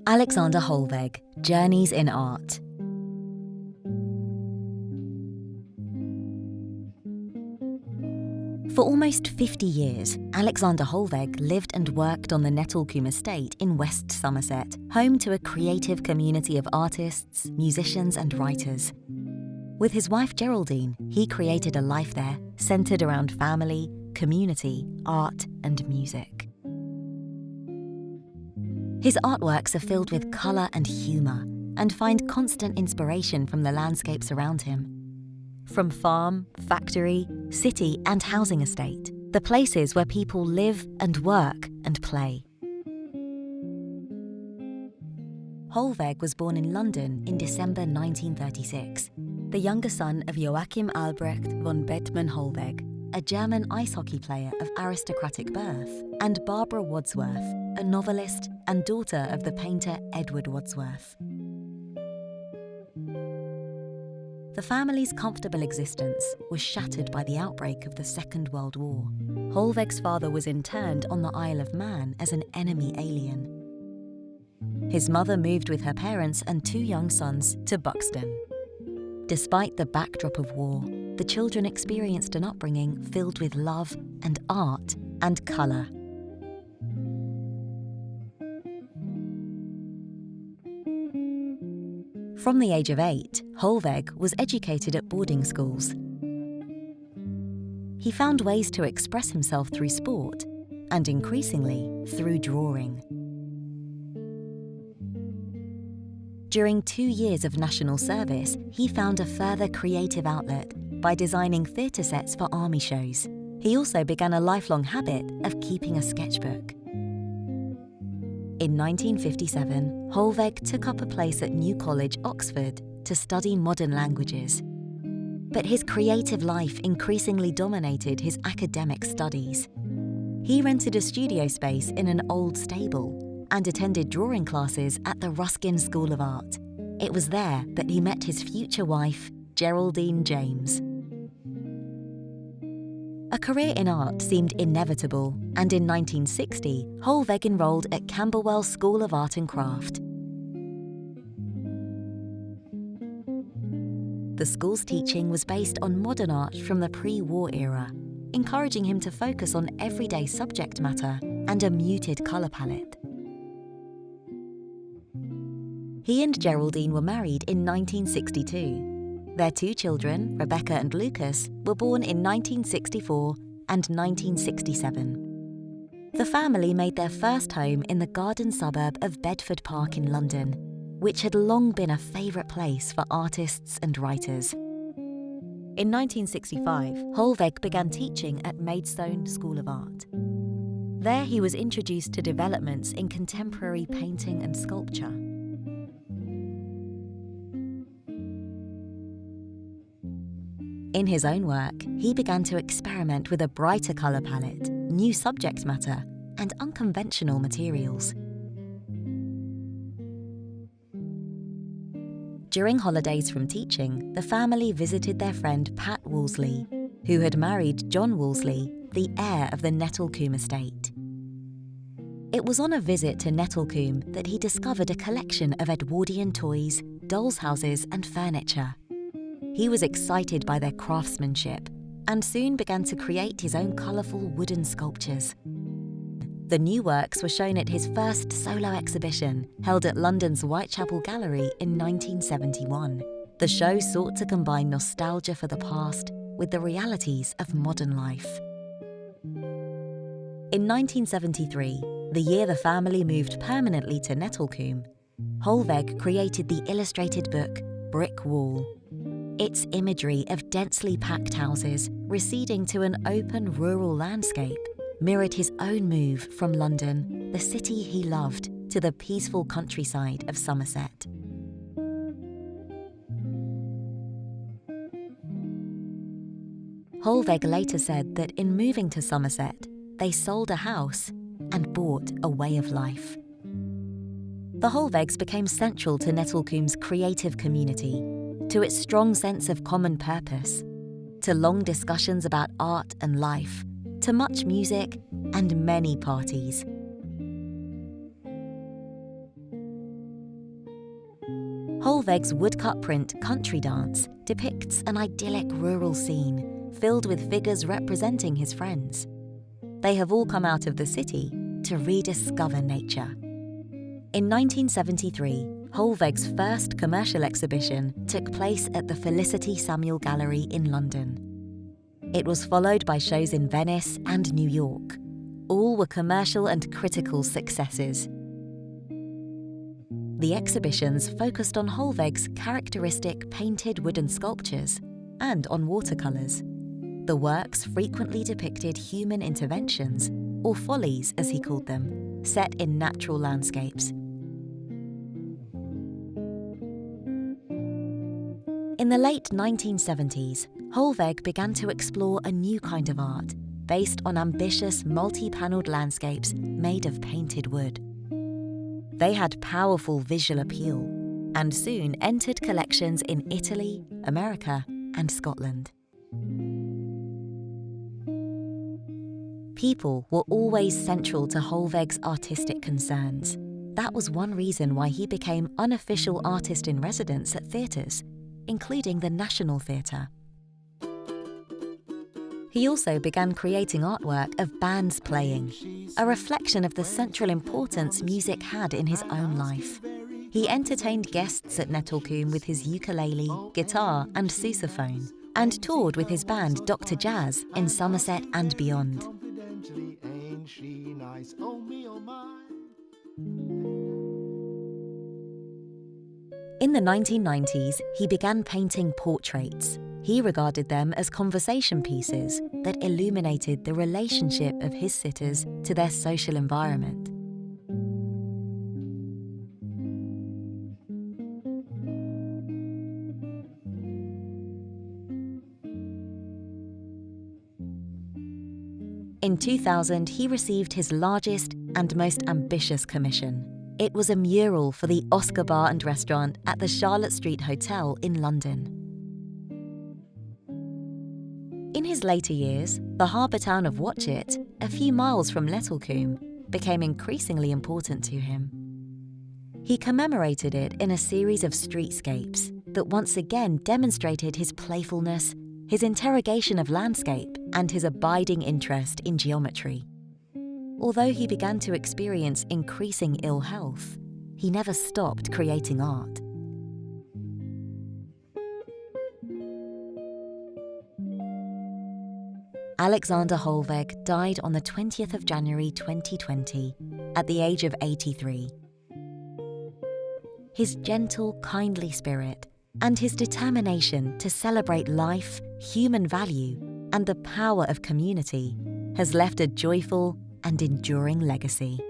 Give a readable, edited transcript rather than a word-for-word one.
Alexander Hollweg, Journeys in Art. For almost 50 years, Alexander Hollweg lived and worked on the Nettlecombe estate in West Somerset, home to a creative community of artists, musicians and writers. With his wife Geraldine, he created a life there centred around family, community, art and music. His artworks are filled with colour and humour and find constant inspiration from the landscapes around him. From farm, factory, city and housing estate, the places where people live and work and play. Hollweg was born in London in December 1936, the younger son of Joachim Albrecht von Bethmann Hollweg, a German ice hockey player of aristocratic birth, and Barbara Wadsworth, a novelist and daughter of the painter Edward Wadsworth. The family's comfortable existence was shattered by the outbreak of the Second World War. Hollweg's father was interned on the Isle of Man as an enemy alien. His mother moved with her parents and two young sons to Buxton. Despite the backdrop of war, the children experienced an upbringing filled with love and art and colour. From the age of 8, Hollweg was educated at boarding schools. He found ways to express himself through sport, and increasingly through drawing. During 2 years of national service, he found a further creative outlet by designing theatre sets for army shows. He also began a lifelong habit of keeping a sketchbook. In 1957, Hollweg took up a place at New College, Oxford, to study modern languages. But his creative life increasingly dominated his academic studies. He rented a studio space in an old stable and attended drawing classes at the Ruskin School of Art. It was there that he met his future wife, Geraldine James. A career in art seemed inevitable, and in 1960, Hollweg enrolled at Camberwell School of Art and Craft. The school's teaching was based on modern art from the pre-war era, encouraging him to focus on everyday subject matter and a muted colour palette. He and Geraldine were married in 1962. Their 2 children, Rebecca and Lucas, were born in 1964 and 1967. The family made their first home in the garden suburb of Bedford Park in London, which had long been a favourite place for artists and writers. In 1965, Hollweg began teaching at Maidstone School of Art. There he was introduced to developments in contemporary painting and sculpture. In his own work, he began to experiment with a brighter colour palette, new subject matter, and unconventional materials. During holidays from teaching, the family visited their friend Pat Wolseley, who had married John Wolseley, the heir of the Nettlecombe estate. It was on a visit to Nettlecombe that he discovered a collection of Edwardian toys, dolls' houses, and furniture. He was excited by their craftsmanship and soon began to create his own colourful wooden sculptures. The new works were shown at his first solo exhibition, held at London's Whitechapel Gallery in 1971. The show sought to combine nostalgia for the past with the realities of modern life. In 1973, the year the family moved permanently to Nettlecombe, Hollweg created the illustrated book Brick Wall. Its imagery of densely packed houses receding to an open rural landscape mirrored his own move from London, the city he loved, to the peaceful countryside of Somerset. Hollweg later said that in moving to Somerset, they sold a house and bought a way of life. The Hollwegs became central to Nettlecombe's creative community, to its strong sense of common purpose, to long discussions about art and life, to much music and many parties. Hollweg's woodcut print Country Dance depicts an idyllic rural scene filled with figures representing his friends. They have all come out of the city to rediscover nature. In 1973, Hollweg's first commercial exhibition took place at the Felicity Samuel Gallery in London. It was followed by shows in Venice and New York. All were commercial and critical successes. The exhibitions focused on Hollweg's characteristic painted wooden sculptures and on watercolours. The works frequently depicted human interventions, or follies as he called them, set in natural landscapes. In the late 1970s, Hollweg began to explore a new kind of art based on ambitious multi-panelled landscapes made of painted wood. They had powerful visual appeal and soon entered collections in Italy, America, and Scotland. People were always central to Hollweg's artistic concerns. That was one reason why he became unofficial artist in residence at theatres, including the National Theatre. He also began creating artwork of bands playing, a reflection of the central importance music had in his own life. He entertained guests at Nettlecombe with his ukulele, guitar, and sousaphone, and toured with his band Dr. Jazz in Somerset and beyond. In the 1990s, he began painting portraits. He regarded them as conversation pieces that illuminated the relationship of his sitters to their social environment. In 2000, he received his largest and most ambitious commission. It was a mural for the Oscar Bar and Restaurant at the Charlotte Street Hotel in London. In his later years, the harbour town of Watchet, a few miles from Nettlecombe, became increasingly important to him. He commemorated it in a series of streetscapes that once again demonstrated his playfulness, his interrogation of landscape, and his abiding interest in geometry. Although he began to experience increasing ill health, he never stopped creating art. Alexander Hollweg died on the 20th of January 2020 at the age of 83. His gentle, kindly spirit and his determination to celebrate life, human value, and the power of community has left a joyful and enduring legacy.